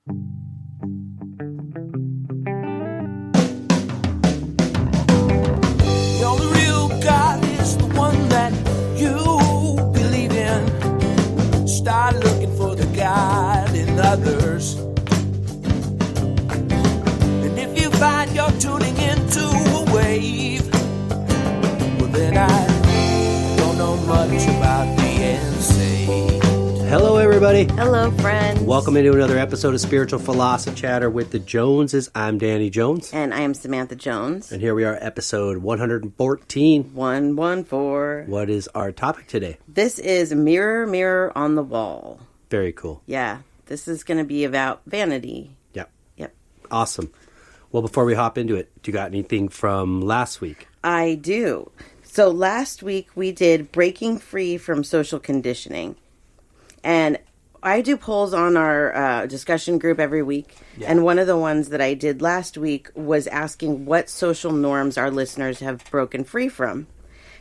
The only real God is the one that you believe in. Start looking for the God in others. And if you find you're tuning into a wave, well then I don't know much about being saved. Hello, everybody. Hello, friends. Welcome into another episode of Spiritual Philosophy Chatter with the Joneses. I'm Danny Jones. And I am Samantha Jones. And here we are, episode 114. 114. What is our topic today? This is Mirror, Mirror on the Wall. Very cool. Yeah. This is going to be about vanity. Yep. Yep. Awesome. Well, before we hop into it, do you got anything from last week? I do. So last week we did Breaking Free from Social Conditioning. And I do polls on our discussion group every week. Yeah. And one of the ones that I did last week was asking what social norms our listeners have broken free from.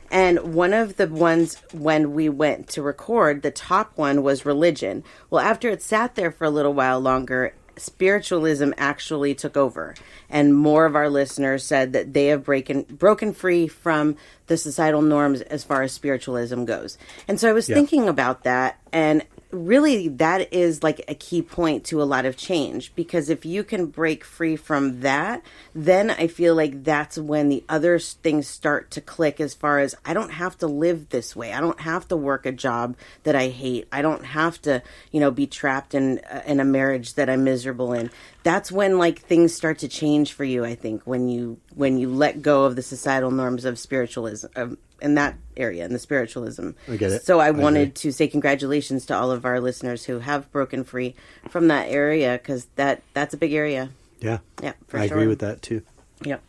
And one of the ones when we went to record, the top one was religion. Well, after it sat there for a little while longer, spiritualism actually took over. And more of our listeners said that they have broken free from the societal norms as far as spiritualism goes. And so I was thinking about that, and really that is like a key point to a lot of change, because if you can break free from that, then I feel like that's when the other things start to click, as far as I don't have to live this way. I don't have to work a job that I hate. I don't have to, be trapped in a marriage that I'm miserable in. That's when like things start to change for you, I think, when you let go of the societal norms of spiritualism, in that area, in the spiritualism. I get it. So I wanted to say congratulations to all of our listeners who have broken free from that area, because that's a big area. Yeah. Yeah, for I sure. agree with that too. Yep.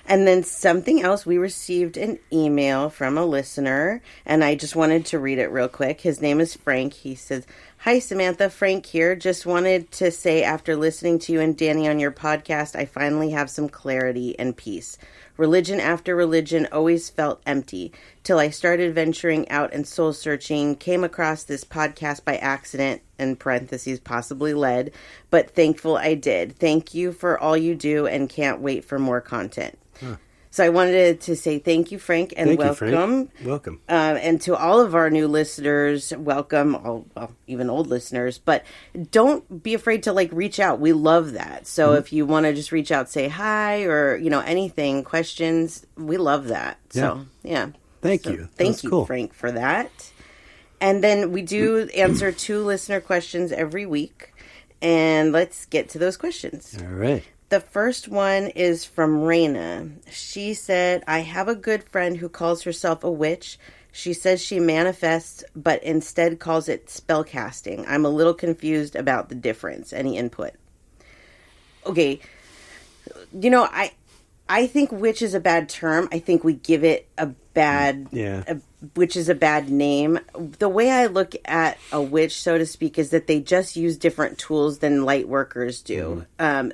And then something else, we received an email from a listener, and I just wanted to read it real quick. His name is Frank. He says, "Hi, Samantha, Frank here. Just wanted to say, after listening to you and Danny on your podcast, I finally have some clarity and peace. Religion after religion always felt empty, till I started venturing out and soul searching, came across this podcast by accident, in parentheses, possibly led, but thankful I did. Thank you for all you do, and can't wait for more content." Huh. So I wanted to say thank you, Frank, and thank welcome. You, Frank. Welcome. And to all of our new listeners, welcome, even old listeners, but don't be afraid to reach out. We love that. So if you want to just reach out, say hi, or, anything, questions, we love that. Yeah. So, yeah. Thank you. Thank you, cool. Frank, for that. And then we do answer 2 listener questions every week. And let's get to those questions. All right. The first one is from Raina. She said, "I have a good friend who calls herself a witch. She says she manifests, but instead calls it spell casting. I'm a little confused about the difference. Any input?" Okay. I think witch is a bad term. I think we give it a bad, witch is a bad name. The way I look at a witch, so to speak, is that they just use different tools than light workers do.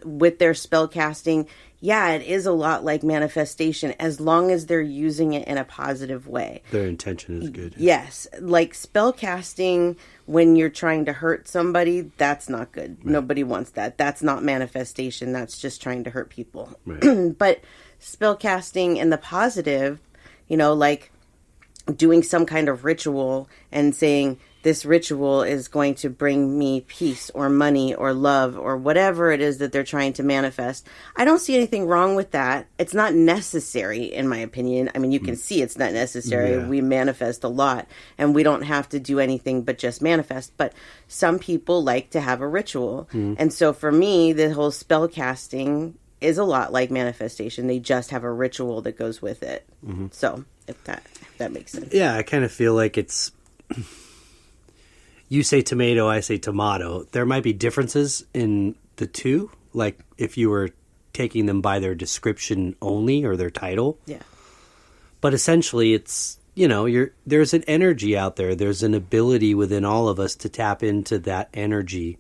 With their spell casting, it is a lot like manifestation, as long as they're using it in a positive way. Their intention is good. Yes. Like spell casting, when you're trying to hurt somebody, that's not good. Right. Nobody wants that. That's not manifestation. That's just trying to hurt people. Right. But spell casting in the positive, like doing some kind of ritual and saying, this ritual is going to bring me peace or money or love or whatever it is that they're trying to manifest. I don't see anything wrong with that. It's not necessary, in my opinion. I mean, you can see it's not necessary. Yeah. We manifest a lot, and we don't have to do anything but just manifest. But some people like to have a ritual. And so for me, the whole spell casting is a lot like manifestation. They just have a ritual that goes with it. So if that makes sense. Yeah, I kind of feel like it's... You say tomato, I say tomato. There might be differences in the two, like if you were taking them by their description only or their title. Yeah. But essentially it's, there's an energy out there. There's an ability within all of us to tap into that energy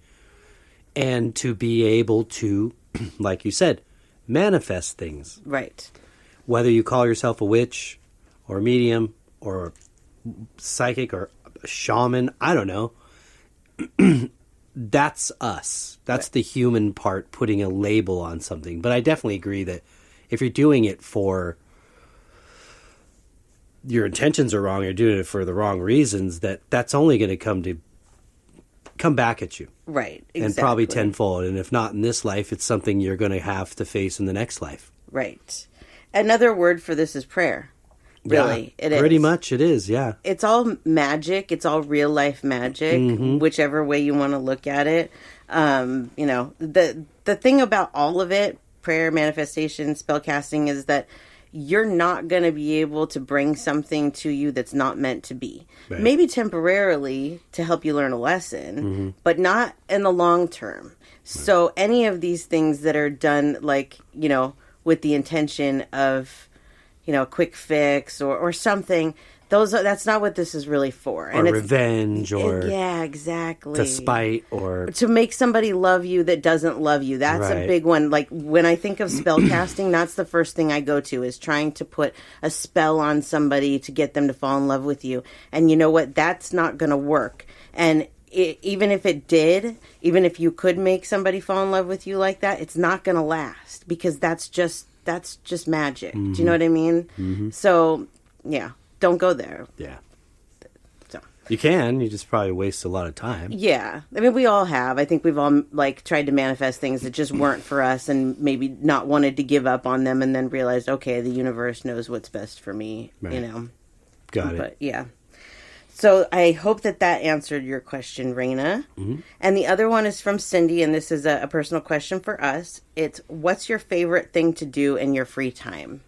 and to be able to, like you said, manifest things. Right. Whether you call yourself a witch or a medium or psychic or a shaman, I don't know. that's us. That's the human part, putting a label on something. But I definitely agree that if you're doing it for your intentions are wrong, you're doing it for the wrong reasons, that's only going to come back at you. Right. Exactly. And probably tenfold. And if not in this life, it's something you're going to have to face in the next life. Right. Another word for this is prayer. Really, it is. Pretty much it is, yeah. It's all magic. It's all real life magic, whichever way you want to look at it. The thing about all of it, prayer, manifestation, spell casting, is that you're not going to be able to bring something to you that's not meant to be. Right. Maybe temporarily to help you learn a lesson, but not in the long term. Right. So any of these things that are done, like, with the intention of, a quick fix or something, that's not what this is really for. And it's revenge or... Yeah, exactly. To spite or... To make somebody love you that doesn't love you. That's a big one. Like, when I think of spell casting, that's the first thing I go to, is trying to put a spell on somebody to get them to fall in love with you. And you know what? That's not going to work. And even if it did, even if you could make somebody fall in love with you like that, it's not going to last, because that's just magic. Do you know what I mean? So, yeah, don't go there. Yeah. So you just probably waste a lot of time. Yeah. I mean, we all have. I think we've all, tried to manifest things that just weren't for us, and maybe not wanted to give up on them, and then realized, okay, the universe knows what's best for me, right. Got it. But, yeah. So I hope that answered your question, Raina. And the other one is from Cindy, and this is a personal question for us. It's, what's your favorite thing to do in your free time?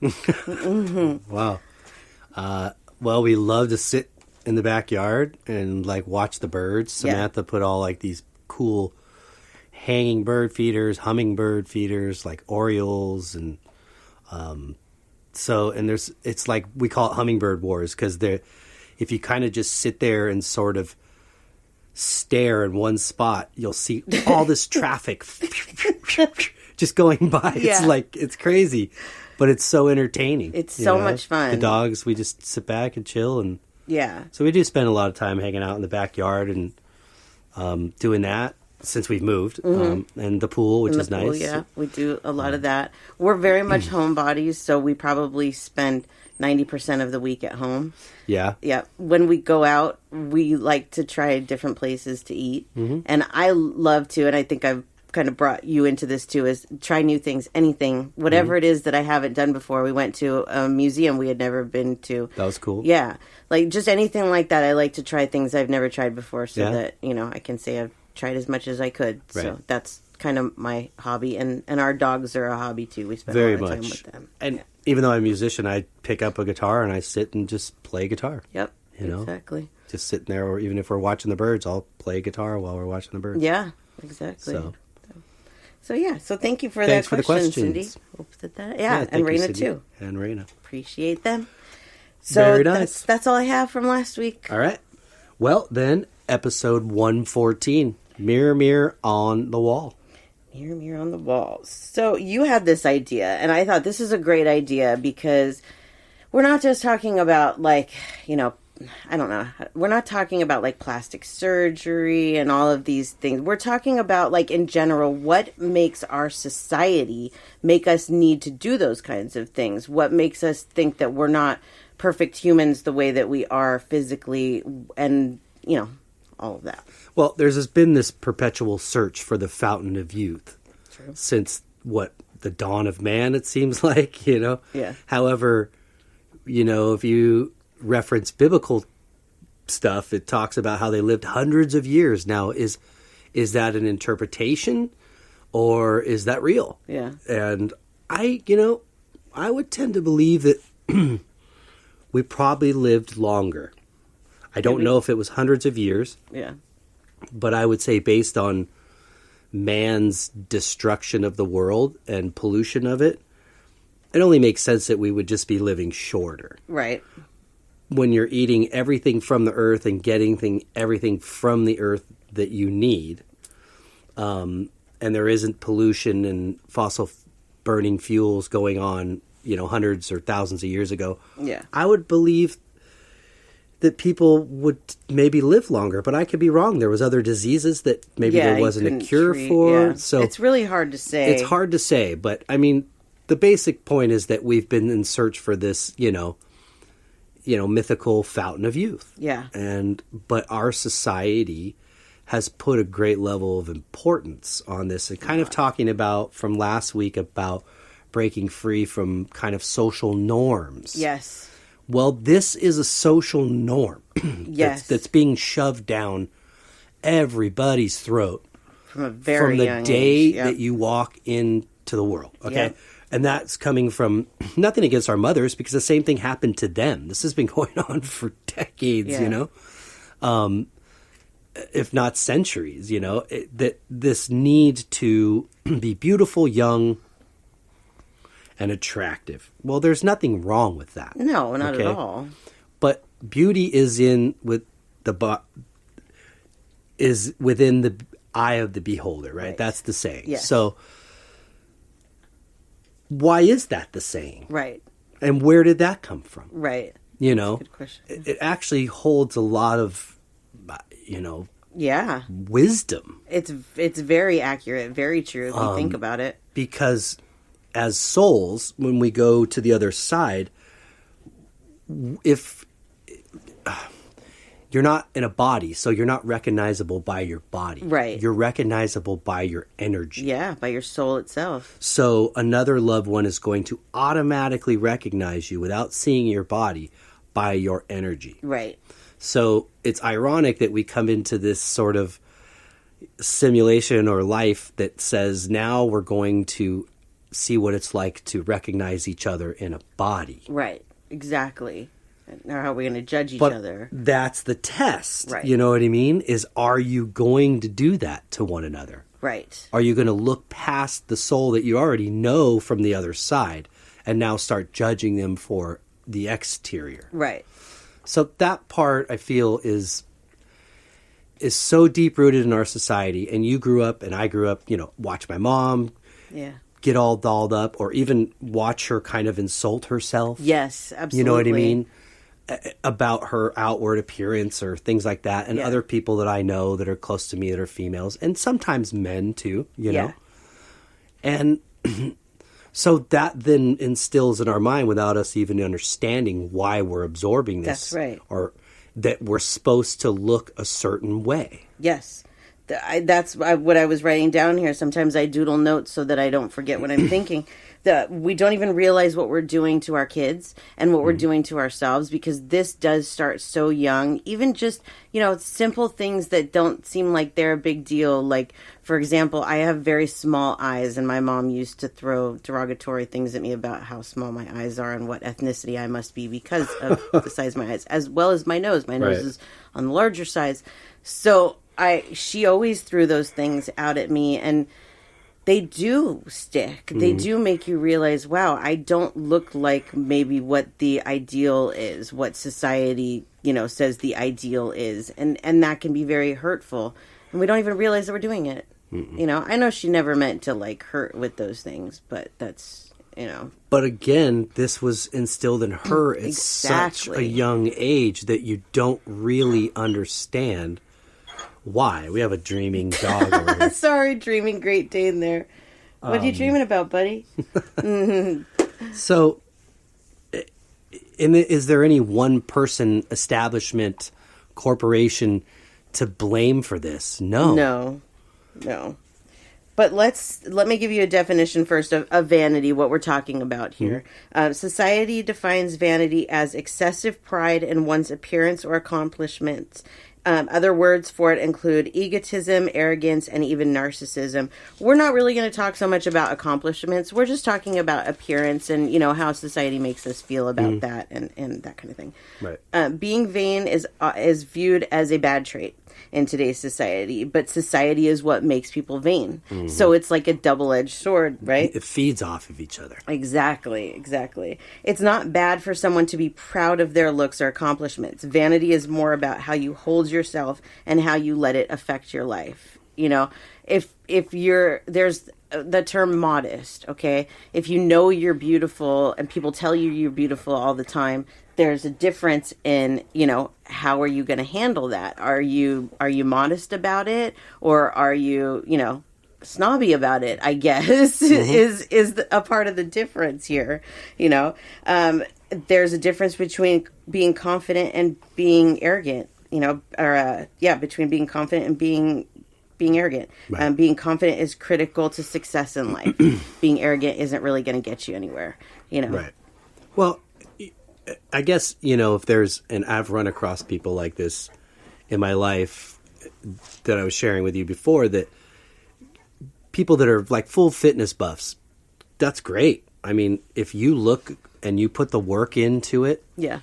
Wow. Well, we love to sit in the backyard and watch the birds. Samantha put all these cool hanging bird feeders, hummingbird feeders, like Orioles, and it's like, we call it hummingbird wars, because if you kind of just sit there and sort of stare in one spot, you'll see all this traffic just going by. Yeah. It's crazy, but it's so entertaining. It's so much fun. The dogs, we just sit back and chill. And yeah. So we do spend a lot of time hanging out in the backyard and doing that since we've moved. And the pool, which is nice. Yeah, we do a lot of that. We're very much homebodies, so we probably spend 90% of the week at home. Yeah. Yeah. When we go out, we like to try different places to eat. And I love to, and I think I've kind of brought you into this too, is try new things, anything, whatever it is that I haven't done before. We went to a museum we had never been to. That was cool. Yeah. Just anything like that. I like to try things I've never tried before, so that, I can say I've tried as much as I could. Right. So that's kind of my hobby. And our dogs are a hobby too. We spend a lot of time with them. And even though I'm a musician, I pick up a guitar and I sit and just play guitar. Yep. Exactly. Just sitting there, or even if we're watching the birds, I'll play guitar while we're watching the birds. Yeah, exactly. So thank you for that question, Cindy. Hope that and Raina too. And Raina. Appreciate them. So very nice. That's all I have from last week. All right. Well, then, episode 114, Mirror, Mirror on the Wall. Mirror, mirror on the wall. So you had this idea, and I thought this is a great idea, because we're not just talking about I don't know. We're not talking about plastic surgery and all of these things. We're talking about in general, what makes our society make us need to do those kinds of things? What makes us think that we're not perfect humans the way that we are physically, and all of that. Well, there's been this perpetual search for the fountain of youth. True. Since the dawn of man, it seems like, Yeah. However, if you reference biblical stuff, it talks about how they lived hundreds of years. Now, is that an interpretation, or is that real? Yeah. And I would tend to believe that we probably lived longer. I don't know if it was hundreds of years. Yeah. But I would say, based on man's destruction of the world and pollution of it, it only makes sense that we would just be living shorter. Right. When you're eating everything from the earth and getting everything from the earth that you need, and there isn't pollution and fossil burning fuels going on, hundreds or thousands of years ago, yeah, I would believe that people would maybe live longer, but I could be wrong. There was other diseases that maybe there wasn't a cure for. Yeah. So it's really hard to say. It's hard to say, but I mean, the basic point is that we've been in search for this, mythical fountain of youth. Yeah. But our society has put a great level of importance on this, and kind of talking about from last week about breaking free from kind of social norms. Yes. Well, this is a social norm. Yes. That's being shoved down everybody's throat from a very from young the day age. Yep. that you walk into the world. Okay. Yep. And that's coming from nothing against our mothers, because the same thing happened to them. This has been going on for decades, if not centuries, that this need to be beautiful, young, and attractive. Well, there's nothing wrong with that. No, not at all. But beauty is within the eye of the beholder, right? That's the saying. Yes. So why is that the saying? Right. And where did that come from? Right. That's a good question. It actually holds a lot of, yeah, wisdom. It's very accurate, very true if you think about it. Because as souls, when we go to the other side, if you're not in a body, so you're not recognizable by your body. Right. You're recognizable by your energy. Yeah, by your soul itself. So another loved one is going to automatically recognize you without seeing your body by your energy. Right. So it's ironic that we come into this sort of simulation or life that says now we're going to see what it's like to recognize each other in a body. Right. Exactly. Now how are we going to judge each other? That's the test. Right. You know what I mean? Is, are you going to do that to one another? Right. Are you going to look past the soul that you already know from the other side and now start judging them for the exterior? Right. So that part, I feel, is so deep-rooted in our society. And you grew up and I grew up, watch my mom get all dolled up, or even watch her kind of insult herself. Yes, absolutely. You know what I mean? About her outward appearance or things like that. And other people that I know that are close to me that are females, and sometimes men too, know. And so that then instills in our mind without us even understanding why we're absorbing this. That's right. Or that we're supposed to look a certain way. Yes. That's what I was writing down here. Sometimes I doodle notes so that I don't forget what I'm thinking. We don't even realize what we're doing to our kids and what we're doing to ourselves, because this does start so young. Even just, simple things that don't seem like they're a big deal. Like, for example, I have very small eyes, and my mom used to throw derogatory things at me about how small my eyes are and what ethnicity I must be because of the size of my eyes, as well as my nose. My nose is on the larger size. So she always threw those things out at me, and they do stick. They do make you realize, wow, I don't look like maybe what the ideal is, what society, says the ideal is. And that can be very hurtful. And we don't even realize that we're doing it. I know she never meant to hurt with those things, but that's, But again, this was instilled in her at such a young age that you don't really understand why. We have a dreaming dog over here. Sorry, dreaming Great Dane there. What are you dreaming about, buddy? So, is there any one person, establishment, corporation to blame for this? No. But let me give you a definition first of vanity, what we're talking about here. Society defines vanity as excessive pride in one's appearance or accomplishments. Other words for it include egotism, arrogance, and even narcissism. We're not really going to talk so much about accomplishments. We're just talking about appearance and, how society makes us feel about that and that kind of thing. Right. Being vain is viewed as a bad trait in today's society, but society is what makes people vain. So it's like a double-edged sword, right? It feeds off of each other. Exactly. It's not bad for someone to be proud of their looks or accomplishments. Vanity is more about how you hold yourself and how you let it affect your life. If there's the term modest, okay? If you're beautiful and people tell you you're beautiful all the time, there's a difference in, how are you going to handle that? Are you modest about it, or are you, snobby about it, I guess, is a part of the difference here. There's a difference between being confident and being arrogant, between being confident and being arrogant. Right. Being confident is critical to success in life. Being arrogant isn't really going to get you anywhere, Right. Well, I guess, if there's, and I've run across people like this in my life that I was sharing with you before, that people that are like full fitness buffs, that's great. I mean, if you look and you put the work into it, Yeah.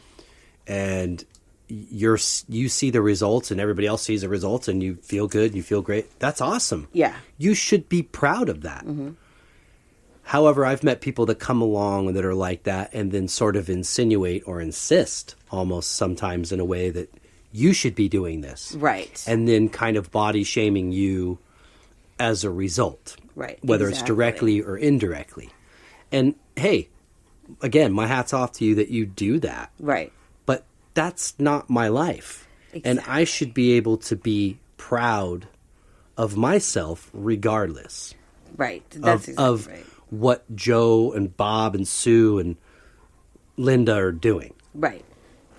and you see the results and everybody else sees the results and you feel good, you feel great, that's awesome. Yeah. You should be proud of that. However, I've met people that come along that are like that and then sort of insinuate or insist almost sometimes in a way that you should be doing this. Right. And then kind of body shaming you as a result. Right. Whether it's directly or indirectly. And hey, again, my hat's off to you that you do that. Right. But that's not my life. Exactly. And I should be able to be proud of myself regardless. Right. That's of right. What Joe and Bob and Sue and Linda are doing. Right.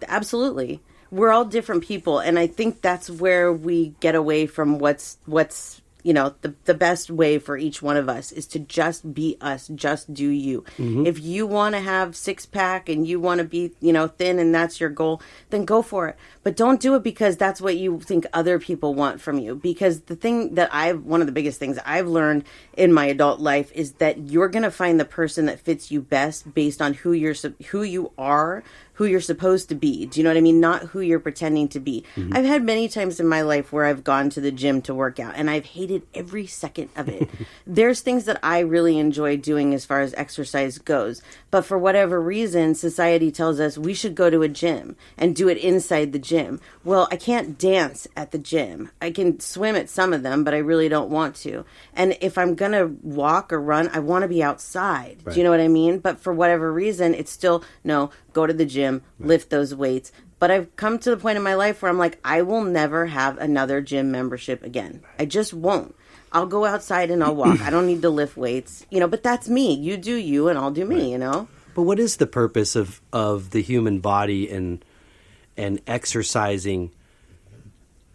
Absolutely. We're all different people, and I think that's where we get away from what's the best way for each one of us is to just be us, just do you. If you want to have six pack and you want to be, thin and that's your goal, then go for it. But don't do it because that's what you think other people want from you. Because one of the biggest things I've learned in my adult life is that you're going to find the person that fits you best based on who you are, who you're supposed to be. Do you know what I mean? Not who you're pretending to be. I've had many times in my life where I've gone to the gym to work out and I've hated every second of it. There's things that I really enjoy doing as far as exercise goes. But for whatever reason, society tells us we should go to a gym and do it inside the gym. Well, I can't dance at the gym. I can swim at some of them, but I really don't want to. And if I'm going to walk or run, I want to be outside. Right. Do you know what I mean? But for whatever reason, it's still, no, go to the gym, lift those weights. But I've come to the point in my life where I'm like, I will never have another gym membership again. I just won't. I'll go outside and I'll walk. I don't need to lift weights, but that's me. You do you and I'll do me, But what is the purpose of the human body and exercising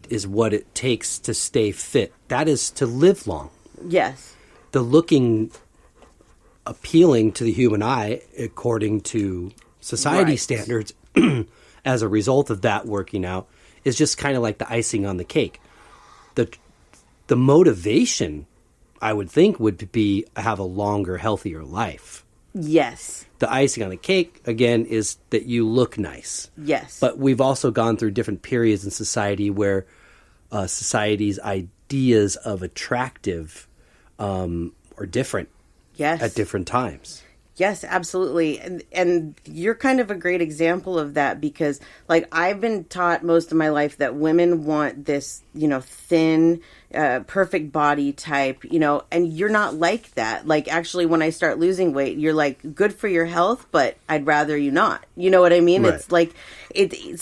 is what it takes to stay fit. That is to live long. Yes. The looking appealing to the human eye according to society standards as a result of that working out is just kind of like the icing on the cake. The motivation, I would think, would be have a longer, healthier life. Yes. The icing on the cake, again, is that you look nice. Yes. But we've also gone through different periods in society where society's ideas of attractive are different at different times. Yes, absolutely. And you're kind of a great example of that because, like, I've been taught most of my life that women want this, thin, perfect body type, and you're not like that. Like, actually, when I start losing weight, you're like, good for your health, but I'd rather you not. You know what I mean? Right. It's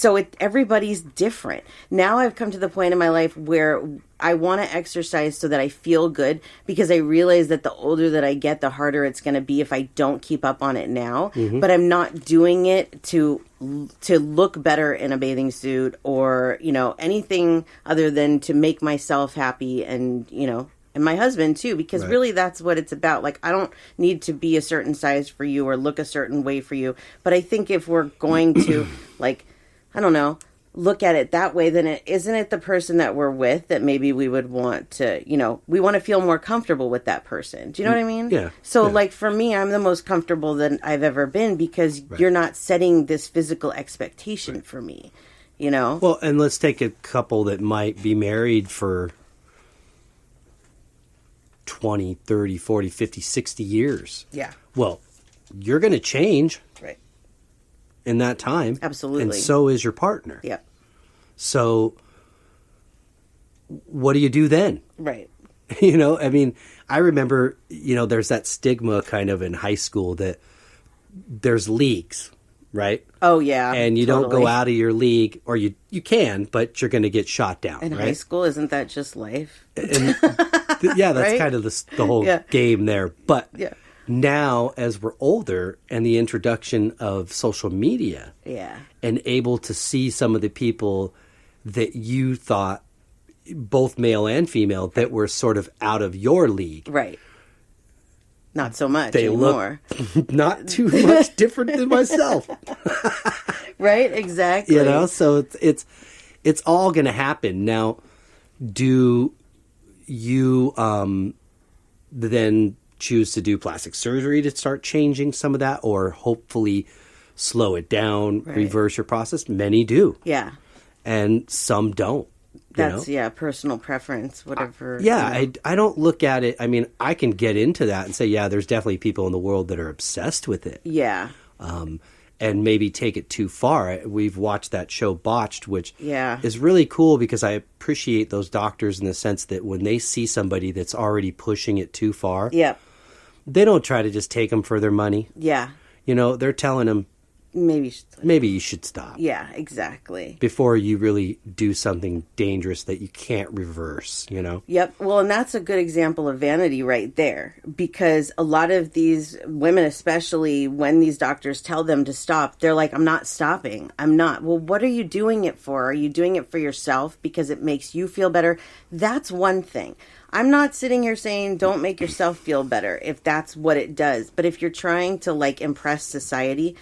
like, everybody's different. Now I've come to the point in my life where I want to exercise so that I feel good because I realize that the older that I get, the harder it's going to be if I don't keep up on it now. Mm-hmm. But I'm not doing it to look better in a bathing suit or, anything other than to make myself happy and my husband too, because really that's what it's about. Like, I don't need to be a certain size for you or look a certain way for you. But I think if we're going to look at it that way, then isn't it the person that we're with that maybe we would want to, we want to feel more comfortable with that person. Do you know what I mean? Yeah. So like for me, I'm the most comfortable that I've ever been because you're not setting this physical expectation for me, Well, and let's take a couple that might be married for 20, 30, 40, 50, 60 years. Yeah. Well, you're going to change. Right. In that time. Absolutely. And so is your partner. Yep. So what do you do then? Right. I remember, there's that stigma kind of in high school that there's leagues, right? Oh, yeah. And you don't totally. go out of your league, or you can, but you're going to get shot down, In right? high school, isn't that just life? And yeah, that's Right? kind of the whole Yeah. game there. But Yeah. now, as we're older, and the introduction of social media, Yeah. and able to see some of the people that you thought, both male and female, that were sort of out of your league. Right. Not so much They anymore. look not too much different than myself. Right? Exactly. You know, so it's all going to happen. Now, do you then choose to do plastic surgery to start changing some of that, or hopefully slow it down, Right. reverse your process? Many do. Yeah. And some don't. That's, you know? personal preference, whatever. Yeah, you know. I don't look at it. I mean, I can get into that and say, yeah, there's definitely people in the world that are obsessed with it. Yeah. And maybe take it too far. We've watched that show Botched, which Yeah. is really cool because I appreciate those doctors in the sense that when they see somebody that's already pushing it too far, Yep. they don't try to just take them for their money. Yeah. You know, they're telling them, Maybe you should stop Yeah, exactly. before you really do something dangerous that you can't reverse, you know? Yep. Well, and that's a good example of vanity right there, because a lot of these women, especially when these doctors tell them to stop, they're like, I'm not stopping. I'm not. Well, what are you doing it for? Are you doing it for yourself because it makes you feel better? That's one thing. I'm not sitting here saying don't make yourself feel better if that's what it does. But if you're trying to like impress society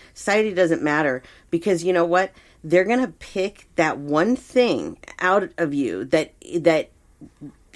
doesn't matter, because you know what? They're going to pick that one thing out of you that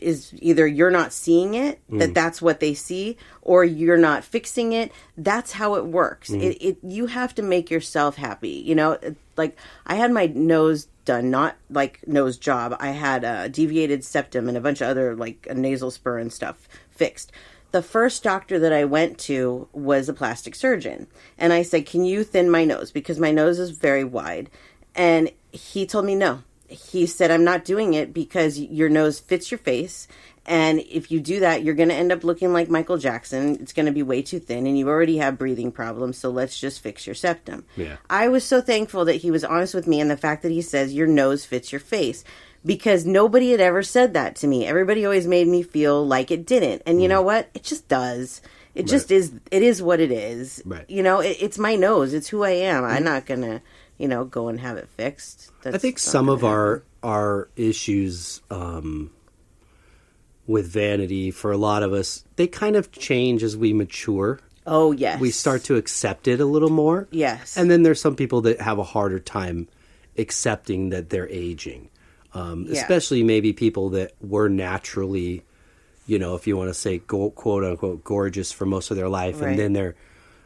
is either you're not seeing it, that's what they see, or you're not fixing it. That's how it works. You have to make yourself happy. You know, like I had my nose done, not like nose job. I had a deviated septum and a bunch of other like a nasal spur and stuff fixed. The first doctor that I went to was a plastic surgeon. And I said, can you thin my nose? Because my nose is very wide. And he told me no. He said, I'm not doing it because your nose fits your face. And if you do that, you're going to end up looking like Michael Jackson. It's going to be way too thin, and you already have breathing problems, so let's just fix your septum. Yeah. I was so thankful that he was honest with me, and the fact that he says your nose fits your face, because nobody had ever said that to me. Everybody always made me feel like it didn't. And you know what? It just does. It just is. It is what it is. Right. You know, it's my nose. It's who I am. I'm not going to, go and have it fixed. I think some of our issues with vanity, for a lot of us, they kind of change as we mature. Oh, yes. We start to accept it a little more. Yes. And then there's some people that have a harder time accepting that they're aging. Especially maybe people that were naturally, if you want to say quote unquote gorgeous for most of their life, Right. and then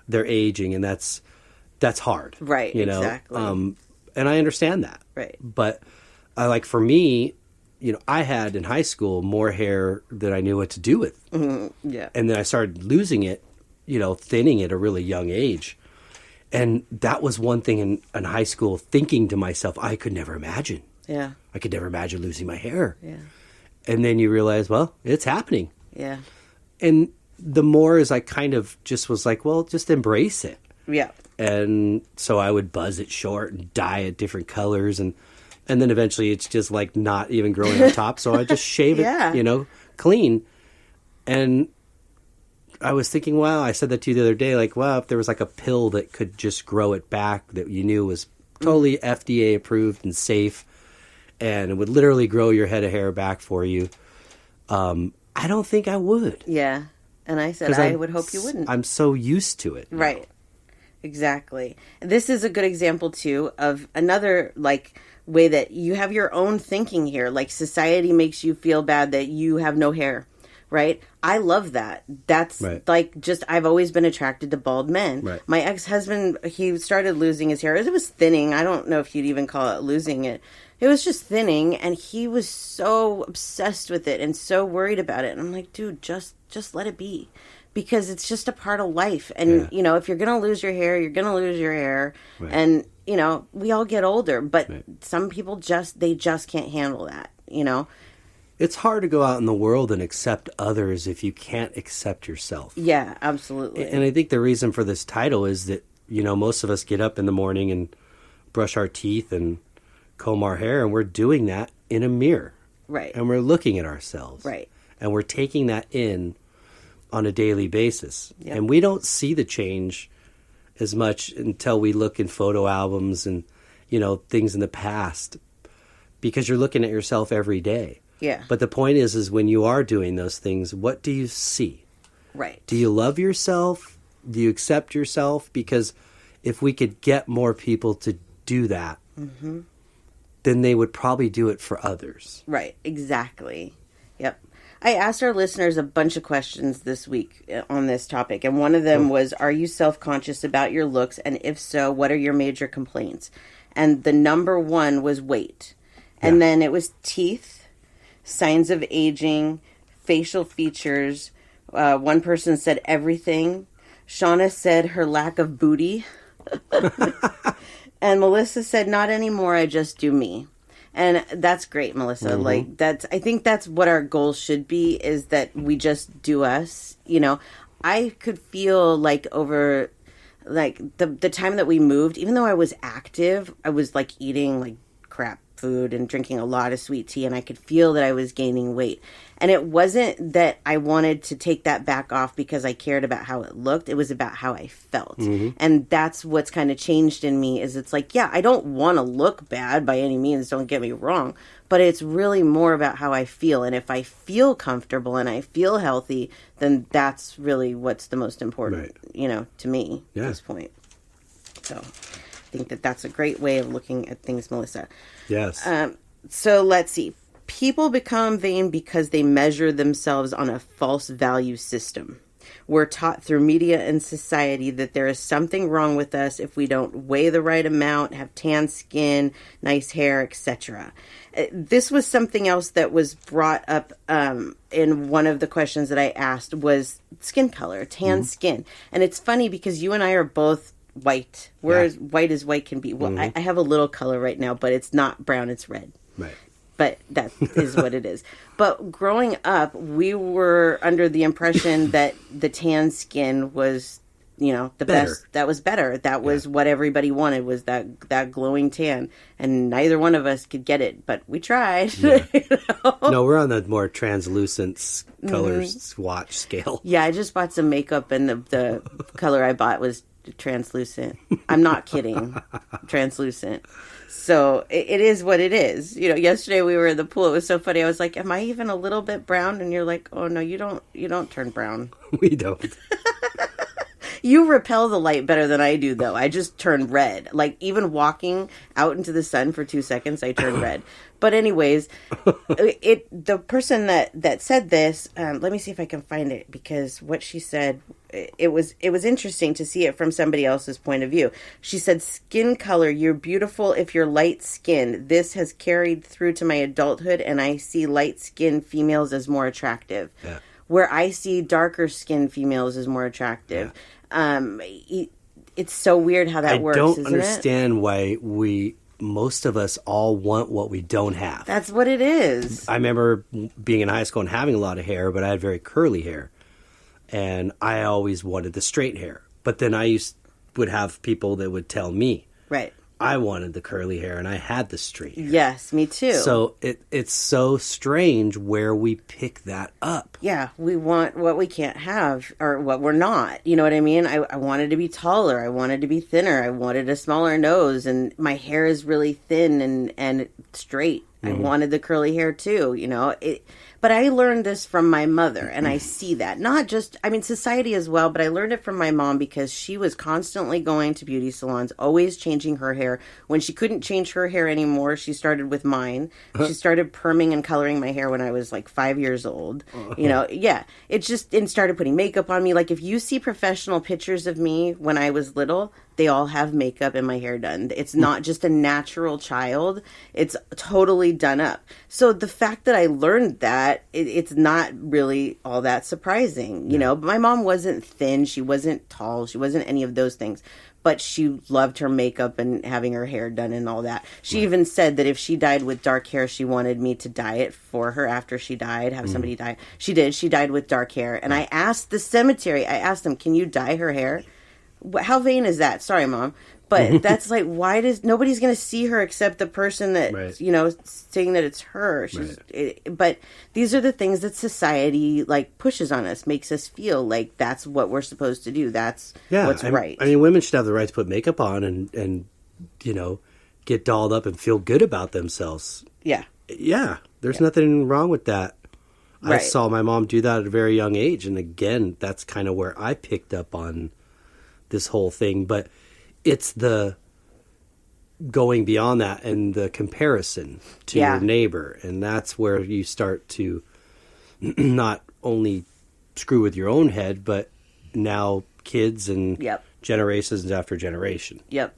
they're aging, and that's hard. Right, exactly. And I understand that. Right. But for me, I had in high school more hair than I knew what to do with. Yeah. And then I started losing it, thinning at a really young age. And that was one thing in high school, thinking to myself, I could never imagine. Yeah. I could never imagine losing my hair. Yeah. And then you realize, well, it's happening. Yeah. And the more as I kind of just was like, well, just embrace it. Yeah. And so I would buzz it short and dye it different colors. And then eventually it's just like not even growing on top. So I just shave it, Yeah. Clean. And I was thinking, wow, I said that to you the other day, like, wow, if there was like a pill that could just grow it back that you knew was totally FDA approved and safe, and it would literally grow your head of hair back for you, I don't think I would. Yeah. And I said, I would hope you wouldn't. I'm so used to it. Right. Exactly. This is a good example, too, of another, way that you have your own thinking here. Like, society makes you feel bad that you have no hair, right? I love that. That's, right. I've always been attracted to bald men. Right. My ex-husband, he started losing his hair. It was thinning. I don't know if you'd even call it losing it. It was just thinning, and he was so obsessed with it and so worried about it. And I'm like, dude, just let it be. Because it's just a part of life. And, if you're going to lose your hair, you're going to lose your hair. Right. And, we all get older. But some people just can't handle that, It's hard to go out in the world and accept others if you can't accept yourself. Yeah, absolutely. And I think the reason for this title is that most of us get up in the morning and brush our teeth and comb our hair, and we're doing that in a mirror. Right. And we're looking at ourselves. Right. And we're taking that in on a daily basis. Yep. And we don't see the change as much until we look in photo albums and, things in the past, because you're looking at yourself every day. Yeah. But the point is when you are doing those things, what do you see? Right. Do you love yourself? Do you accept yourself? Because if we could get more people to do that, then they would probably do it for others. Right. Exactly. Yep. I asked our listeners a bunch of questions this week on this topic, and one of them was, are you self-conscious about your looks? And if so, what are your major complaints? And the number one was weight. And then it was teeth, signs of aging, facial features. One person said everything. Shauna said her lack of booty. And Melissa said, not anymore, I just do me. And that's great, Melissa. I think that's what our goal should be, is that we just do us. I could feel like over the time that we moved, even though I was active, I was like eating like crap food and drinking a lot of sweet tea, and I could feel that I was gaining weight. And it wasn't that I wanted to take that back off because I cared about how it looked. It was about how I felt. And that's what's kind of changed in me, is it's like, yeah, I don't want to look bad by any means, don't get me wrong, but it's really more about how I feel. And if I feel comfortable and I feel healthy, then that's really what's the most important, to me at this point. So I think that that's a great way of looking at things, Melissa. Yes. So let's see. People become vain because they measure themselves on a false value system. We're taught through media and society that there is something wrong with us if we don't weigh the right amount, have tan skin, nice hair, etc. This was something else that was brought up in one of the questions that I asked, was skin color, tan skin. And it's funny because you and I are both white. We're as white as white can be. Well, I have a little color right now, but it's not brown, it's red. Right. But that is what it is. But growing up, we were under the impression that the tan skin was, the best. That was better. That was what everybody wanted, was that glowing tan. And neither one of us could get it, but we tried. Yeah. No, we're on the more translucent color swatch scale. Yeah, I just bought some makeup, and the color I bought was translucent. I'm not kidding. Translucent. So it is what it is. Yesterday we were in the pool. It was so funny. I was like, am I even a little bit brown? And you're like, oh no, you don't turn brown. We don't. You repel the light better than I do, though. I just turn red. Like, even walking out into the sun for 2 seconds, I turn red. But anyways, the person that said this, let me see if I can find it, because what she said, it was interesting to see it from somebody else's point of view. She said, skin color, you're beautiful if you're light skinned. This has carried through to my adulthood, and I see light skinned females as more attractive. Yeah. Where I see darker skinned females as more attractive. Yeah. It's so weird how that works, isn't it? I don't understand why most of us all want what we don't have. That's what it is. I remember being in high school and having a lot of hair, but I had very curly hair. And I always wanted the straight hair. But then would have people that would tell me. Right. I wanted the curly hair and I had the straight hair. Yes, me too. So it's so strange where we pick that up. Yeah, we want what we can't have, or what we're not. You know what I mean? I wanted to be taller. I wanted to be thinner. I wanted a smaller nose, and my hair is really thin and straight. I wanted the curly hair too, But I learned this from my mother, and I see that. Not just, society as well, but I learned it from my mom because she was constantly going to beauty salons, always changing her hair. When she couldn't change her hair anymore, she started with mine. She started perming and coloring my hair when I was like 5 years old. And started putting makeup on me. Like, if you see professional pictures of me when I was little, they all have makeup and my hair done. It's not just a natural child. It's totally done up. So the fact that I learned that, it's not really all that surprising, But my mom wasn't thin. She wasn't tall. She wasn't any of those things. But she loved her makeup and having her hair done and all that. She even said that if she died with dark hair, she wanted me to dye it for her after she died, have somebody dye. She did. She died with dark hair. And I asked the cemetery, I asked them, can you dye her hair? How vain is that? Sorry, Mom. But that's like, why does nobody's going to see her except the person that, Right. saying that it's her. But these are the things that society like pushes on us, makes us feel like that's what we're supposed to do. That's what's right. I mean, women should have the right to put makeup on and get dolled up and feel good about themselves. Yeah. Yeah. There's nothing wrong with that. I Right. saw my mom do that at a very young age. And again, that's kind of where I picked up on this whole thing. But it's the going beyond that and the comparison to your neighbor. And that's where you start to not only screw with your own head, but now kids and generations after generation. Yep.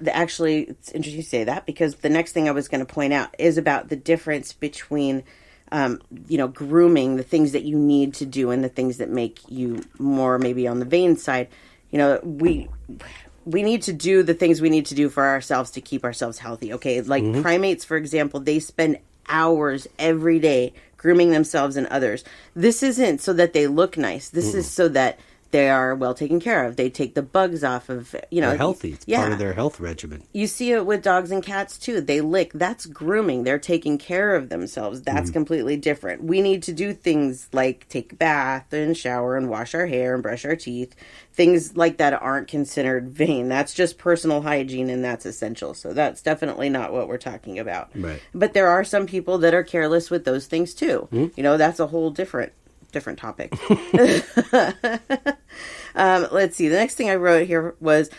Actually, it's interesting you say that, because the next thing I was going to point out is about the difference between, grooming, the things that you need to do and the things that make you more maybe on the vain side. We need to do the things we need to do for ourselves to keep ourselves healthy. Okay. Like primates, for example, they spend hours every day grooming themselves and others. This isn't so that they look nice. This is so that they are well taken care of. They take the bugs off of, They're healthy. It's part of their health regimen. You see it with dogs and cats too. They lick. That's grooming. They're taking care of themselves. That's completely different. We need to do things like take a bath and shower and wash our hair and brush our teeth. Things like that aren't considered vain. That's just personal hygiene, and that's essential. So that's definitely not what we're talking about. Right. But there are some people that are careless with those things too. That's a whole different topic. Let's see. The next thing I wrote here was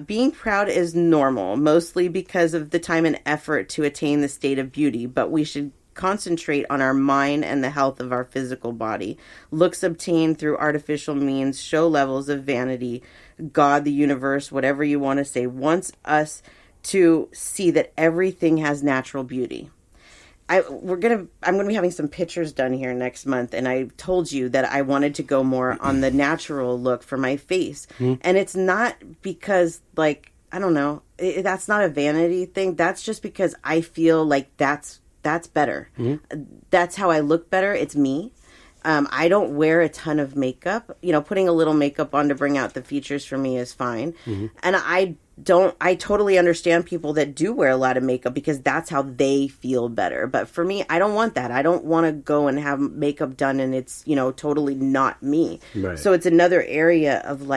being proud is normal, mostly because of the time and effort to attain the state of beauty, but we should concentrate on our mind and the health of our physical body. Looks obtained through artificial means show levels of vanity. God, the universe, whatever you want to say, wants us to see that everything has natural beauty. I'm gonna be having some pictures done here next month, and I told you that I wanted to go more on the natural look for my face, and it's not because I don't know, that's not a vanity thing. That's just because I feel like that's better. That's how I look better. It's me. I don't wear a ton of makeup. Putting a little makeup on to bring out the features for me is fine, and I totally understand people that do wear a lot of makeup because that's how they feel better. But for me, I don't want that. I don't want to go and have makeup done and it's, totally not me. Right. So it's another area of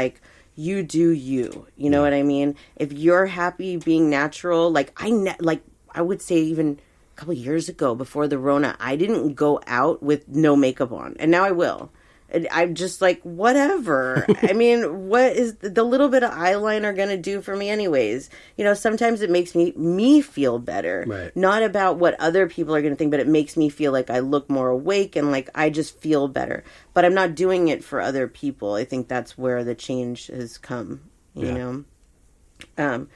you do you. You know what I mean? If you're happy being natural, I would say even a couple years ago before the Rona, I didn't go out with no makeup on, and now I will. And I'm just like, whatever. I mean, what is the little bit of eyeliner going to do for me anyways? Sometimes it makes me feel better. Right. Not about what other people are going to think, but it makes me feel like I look more awake and like I just feel better. But I'm not doing it for other people. I think that's where the change has come, you know?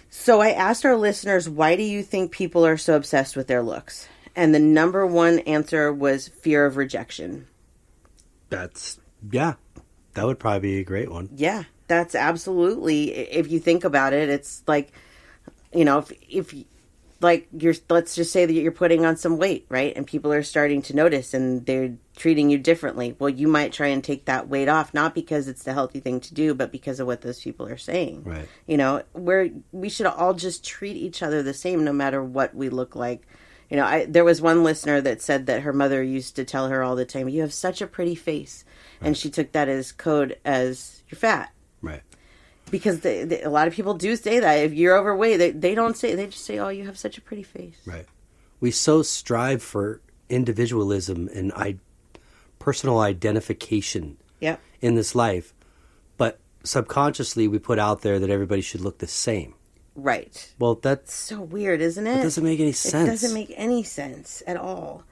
So I asked our listeners, why do you think people are so obsessed with their looks? And the number one answer was fear of rejection. That would probably be a great one. Yeah, that's absolutely, if you think about it, it's like, if let's just say that you're putting on some weight, right? And people are starting to notice and they're treating you differently. Well, you might try and take that weight off, not because it's the healthy thing to do, but because of what those people are saying. Right. We should all just treat each other the same, no matter what we look like. There was one listener that said that her mother used to tell her all the time, "You have such a pretty face." Right. And she took that as code as you're fat. Right. Because a lot of people do say that. If you're overweight, they don't say, they just say, "Oh, you have such a pretty face." Right. We so strive for individualism and personal identification in this life. But subconsciously we put out there that everybody should look the same. Right. Well, that's so weird, isn't it? It doesn't make any sense. It doesn't make any sense at all.